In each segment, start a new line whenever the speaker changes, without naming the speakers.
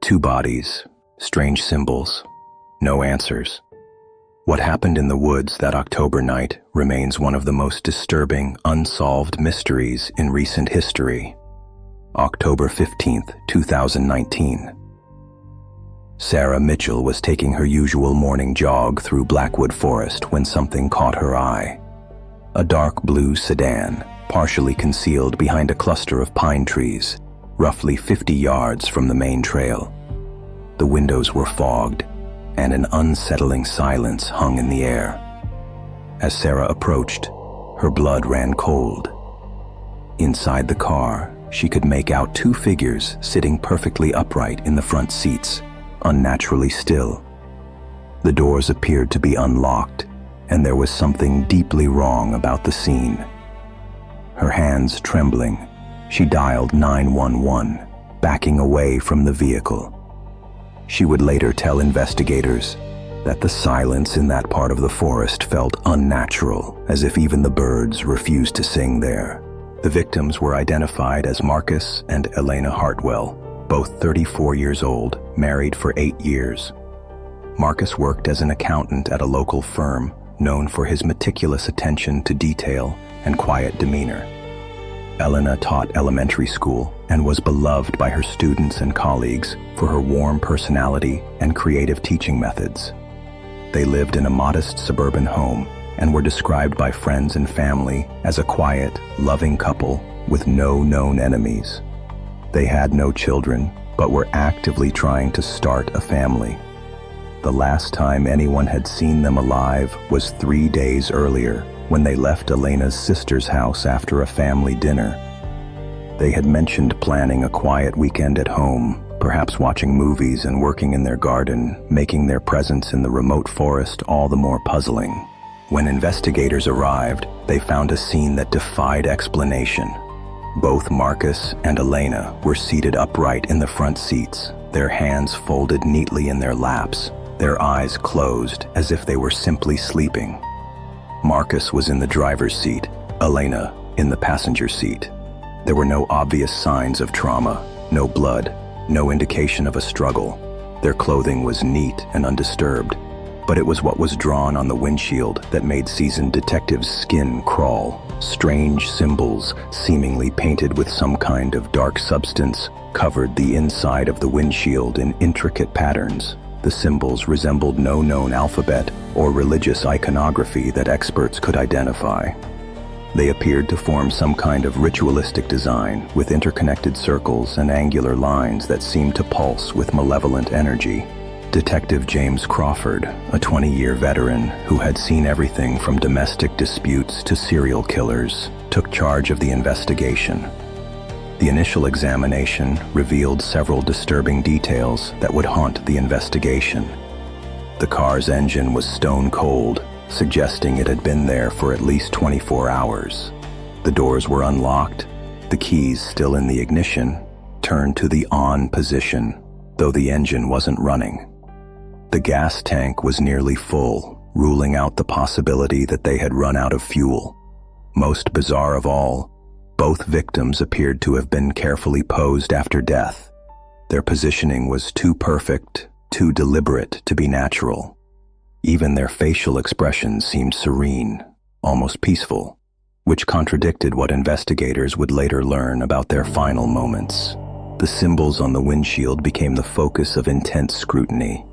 Two bodies, strange symbols, no answers. What happened in the woods that October night remains one of the most disturbing, unsolved mysteries in recent history. October 15th, 2019. Sarah Mitchell was taking her usual morning jog through Blackwood Forest when something caught her eye. A dark blue sedan, partially concealed behind a cluster of pine trees, roughly 50 yards from the main trail. The windows were fogged, and an unsettling silence hung in the air. As Sarah approached, her blood ran cold. Inside the car, she could make out two figures sitting perfectly upright in the front seats, unnaturally still. The doors appeared to be unlocked, and there was something deeply wrong about the scene. Her hands trembling, she dialed 911, backing away from the vehicle. She would later tell investigators that the silence in that part of the forest felt unnatural, as if even the birds refused to sing there. The victims were identified as Marcus and Elena Hartwell, both 34 years old, married for 8 years. Marcus worked as an accountant at a local firm known for his meticulous attention to detail and quiet demeanor. Elena taught elementary school and was beloved by her students and colleagues for her warm personality and creative teaching methods. They lived in a modest suburban home and were described by friends and family as a quiet, loving couple with no known enemies. They had no children, but were actively trying to start a family. The last time anyone had seen them alive was 3 days earlier, when they left Elena's sister's house after a family dinner. They had mentioned planning a quiet weekend at home, perhaps watching movies and working in their garden, making their presence in the remote forest all the more puzzling. When investigators arrived, they found a scene that defied explanation. Both Marcus and Elena were seated upright in the front seats, their hands folded neatly in their laps, their eyes closed as if they were simply sleeping. Marcus was in the driver's seat, Elena in the passenger seat. There were no obvious signs of trauma, no blood, no indication of a struggle. Their clothing was neat and undisturbed, but it was what was drawn on the windshield that made seasoned detectives' skin crawl. Strange symbols, seemingly painted with some kind of dark substance, covered the inside of the windshield in intricate patterns. The symbols resembled no known alphabet or religious iconography that experts could identify. They appeared to form some kind of ritualistic design with interconnected circles and angular lines that seemed to pulse with malevolent energy. Detective James Crawford, a 20-year veteran who had seen everything from domestic disputes to serial killers, took charge of the investigation. The initial examination revealed several disturbing details that would haunt the investigation. The car's engine was stone cold, suggesting it had been there for at least 24 hours. The doors were unlocked, the keys still in the ignition, turned to the on position, though the engine wasn't running. The gas tank was nearly full, ruling out the possibility that they had run out of fuel. Most bizarre of all, both victims appeared to have been carefully posed after death. Their positioning was too perfect, too deliberate to be natural. Even their facial expressions seemed serene, almost peaceful, which contradicted what investigators would later learn about their final moments. The symbols on the windshield became the focus of intense scrutiny.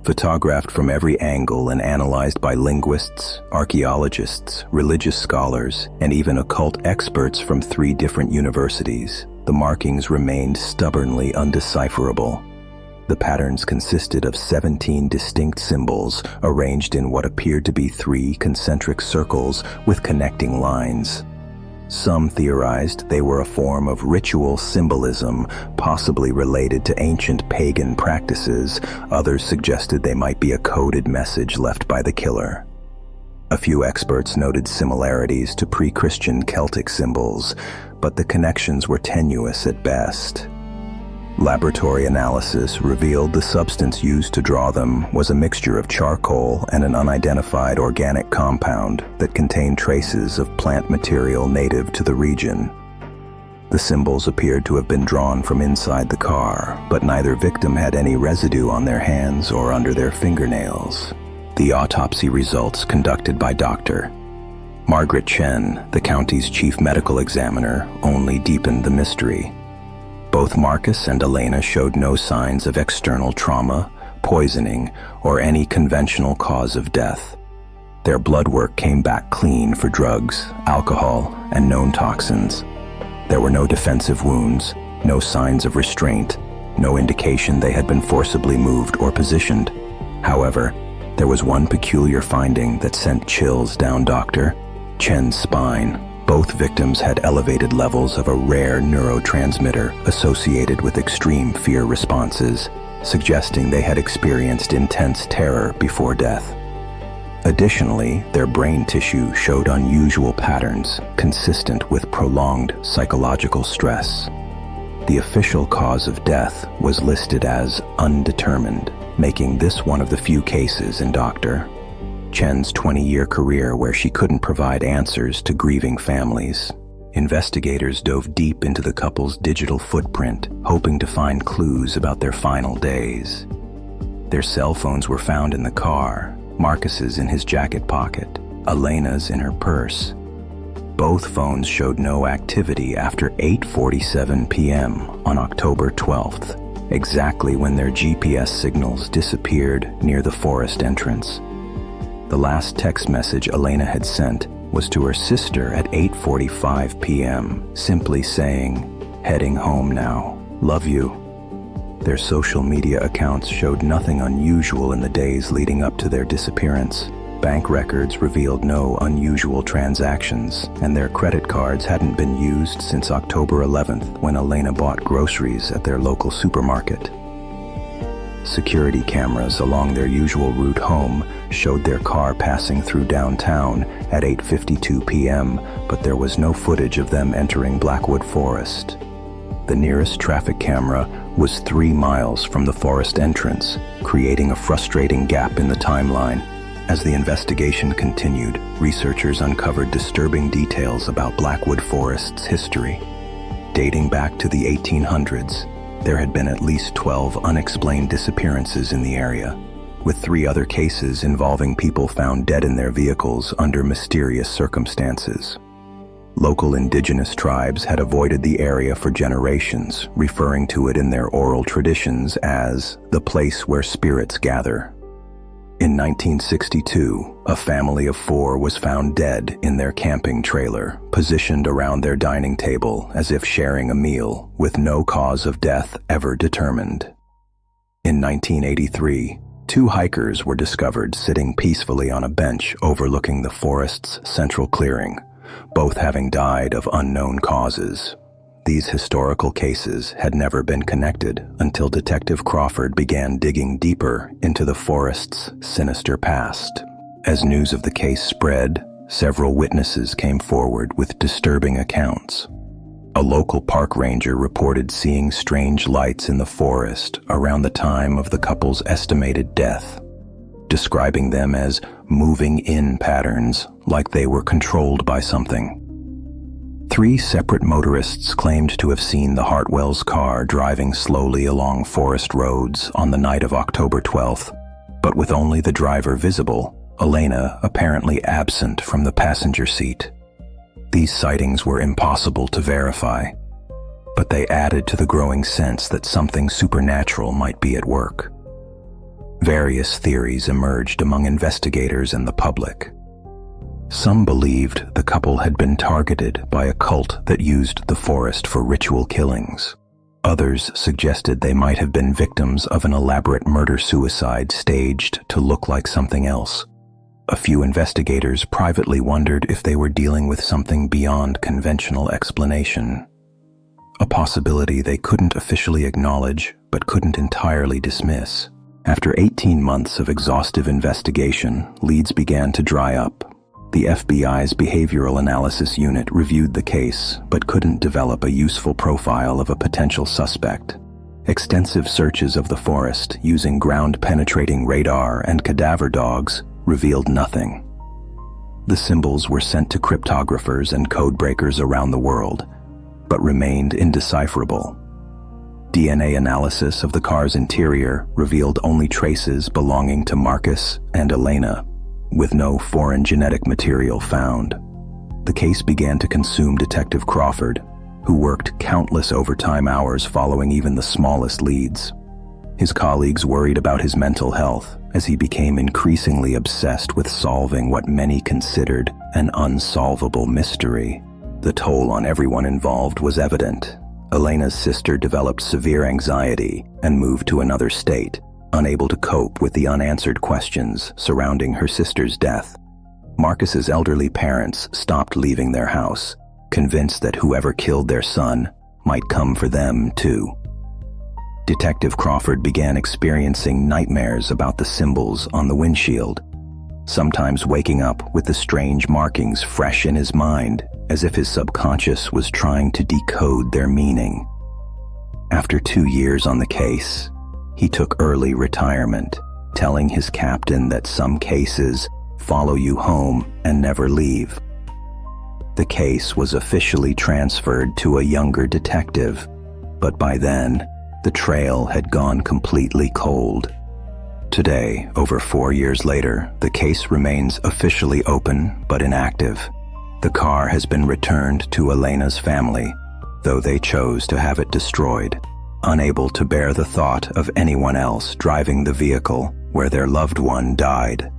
Photographed from every angle and analyzed by linguists, archaeologists, religious scholars, and even occult experts from 3 different universities, the markings remained stubbornly undecipherable. The patterns consisted of 17 distinct symbols arranged in what appeared to be 3 concentric circles with connecting lines. Some theorized they were a form of ritual symbolism, possibly related to ancient pagan practices. Others suggested they might be a coded message left by the killer. A few experts noted similarities to pre-Christian Celtic symbols, but the connections were tenuous at best. Laboratory analysis revealed the substance used to draw them was a mixture of charcoal and an unidentified organic compound that contained traces of plant material native to the region. The symbols appeared to have been drawn from inside the car, but neither victim had any residue on their hands or under their fingernails. The autopsy results conducted by Dr. Margaret Chen, the county's chief medical examiner, only deepened the mystery. Both Marcus and Elena showed no signs of external trauma, poisoning, or any conventional cause of death. Their blood work came back clean for drugs, alcohol, and known toxins. There were no defensive wounds, no signs of restraint, no indication they had been forcibly moved or positioned. However, there was one peculiar finding that sent chills down Dr. Chen's spine. Both victims had elevated levels of a rare neurotransmitter associated with extreme fear responses, suggesting they had experienced intense terror before death. Additionally, their brain tissue showed unusual patterns consistent with prolonged psychological stress. The official cause of death was listed as undetermined, making this one of the few cases in Dr. Chen's 20-year career where she couldn't provide answers to grieving families. Investigators dove deep into the couple's digital footprint, hoping to find clues about their final days. Their cell phones were found in the car, Marcus's in his jacket pocket, Elena's in her purse. Both phones showed no activity after 8:47 p.m. on October 12th, exactly when their GPS signals disappeared near the forest entrance. The last text message Elena had sent was to her sister at 8:45 p.m., simply saying, "Heading home now. Love you." Their social media accounts showed nothing unusual in the days leading up to their disappearance. Bank records revealed no unusual transactions, and their credit cards hadn't been used since October 11th when Elena bought groceries at their local supermarket. Security cameras along their usual route home showed their car passing through downtown at 8:52 p.m., but there was no footage of them entering Blackwood Forest. The nearest traffic camera was 3 miles from the forest entrance, creating a frustrating gap in the timeline. As the investigation continued, researchers uncovered disturbing details about Blackwood Forest's history. Dating back to the 1800s, there had been at least 12 unexplained disappearances in the area, with 3 other cases involving people found dead in their vehicles under mysterious circumstances. Local indigenous tribes had avoided the area for generations, referring to it in their oral traditions as the place where spirits gather. In 1962, a family of 4 was found dead in their camping trailer, positioned around their dining table as if sharing a meal, with no cause of death ever determined. In 1983, 2 hikers were discovered sitting peacefully on a bench overlooking the forest's central clearing, both having died of unknown causes. These historical cases had never been connected until Detective Crawford began digging deeper into the forest's sinister past. As news of the case spread, several witnesses came forward with disturbing accounts. A local park ranger reported seeing strange lights in the forest around the time of the couple's estimated death, describing them as moving in patterns, like they were controlled by something. 3 separate motorists claimed to have seen the Hartwell's car driving slowly along forest roads on the night of October 12th, but with only the driver visible, Elena apparently absent from the passenger seat. These sightings were impossible to verify, but they added to the growing sense that something supernatural might be at work. Various theories emerged among investigators and the public. Some believed the couple had been targeted by a cult that used the forest for ritual killings. Others suggested they might have been victims of an elaborate murder-suicide staged to look like something else. A few investigators privately wondered if they were dealing with something beyond conventional explanation. A possibility they couldn't officially acknowledge but couldn't entirely dismiss. After 18 months of exhaustive investigation, leads began to dry up. The FBI's Behavioral Analysis Unit reviewed the case, but couldn't develop a useful profile of a potential suspect. Extensive searches of the forest using ground-penetrating radar and cadaver dogs revealed nothing. The symbols were sent to cryptographers and codebreakers around the world, but remained indecipherable. DNA analysis of the car's interior revealed only traces belonging to Marcus and Elena, with no foreign genetic material found. The case began to consume Detective Crawford, who worked countless overtime hours following even the smallest leads. His colleagues worried about his mental health as he became increasingly obsessed with solving what many considered an unsolvable mystery. The toll on everyone involved was evident. Elena's sister developed severe anxiety and moved to another state, unable to cope with the unanswered questions surrounding her sister's death. Marcus's elderly parents stopped leaving their house, convinced that whoever killed their son might come for them too. Detective Crawford began experiencing nightmares about the symbols on the windshield, sometimes waking up with the strange markings fresh in his mind, as if his subconscious was trying to decode their meaning. After 2 years on the case, he took early retirement, telling his captain that some cases follow you home and never leave. The case was officially transferred to a younger detective, but by then, the trail had gone completely cold. Today, over 4 years later, the case remains officially open but inactive. The car has been returned to Elena's family, though they chose to have it destroyed, unable to bear the thought of anyone else driving the vehicle where their loved one died.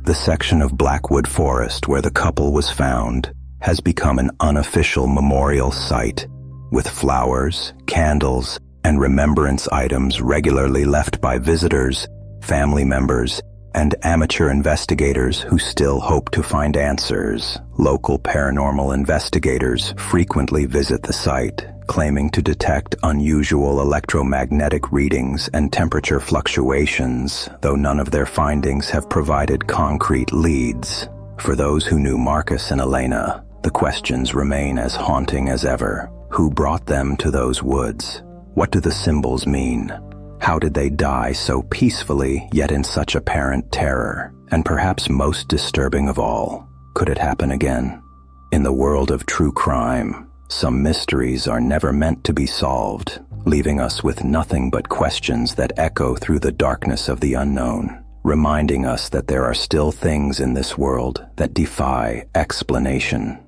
The section of Blackwood Forest where the couple was found has become an unofficial memorial site, with flowers, candles, and remembrance items regularly left by visitors, family members, and amateur investigators who still hope to find answers. Local paranormal investigators frequently visit the site, claiming to detect unusual electromagnetic readings and temperature fluctuations, though none of their findings have provided concrete leads. For those who knew Marcus and Elena, the questions remain as haunting as ever. Who brought them to those woods? What do the symbols mean? How did they die so peacefully, yet in such apparent terror? And perhaps most disturbing of all, could it happen again? In the world of true crime, some mysteries are never meant to be solved, leaving us with nothing but questions that echo through the darkness of the unknown, reminding us that there are still things in this world that defy explanation.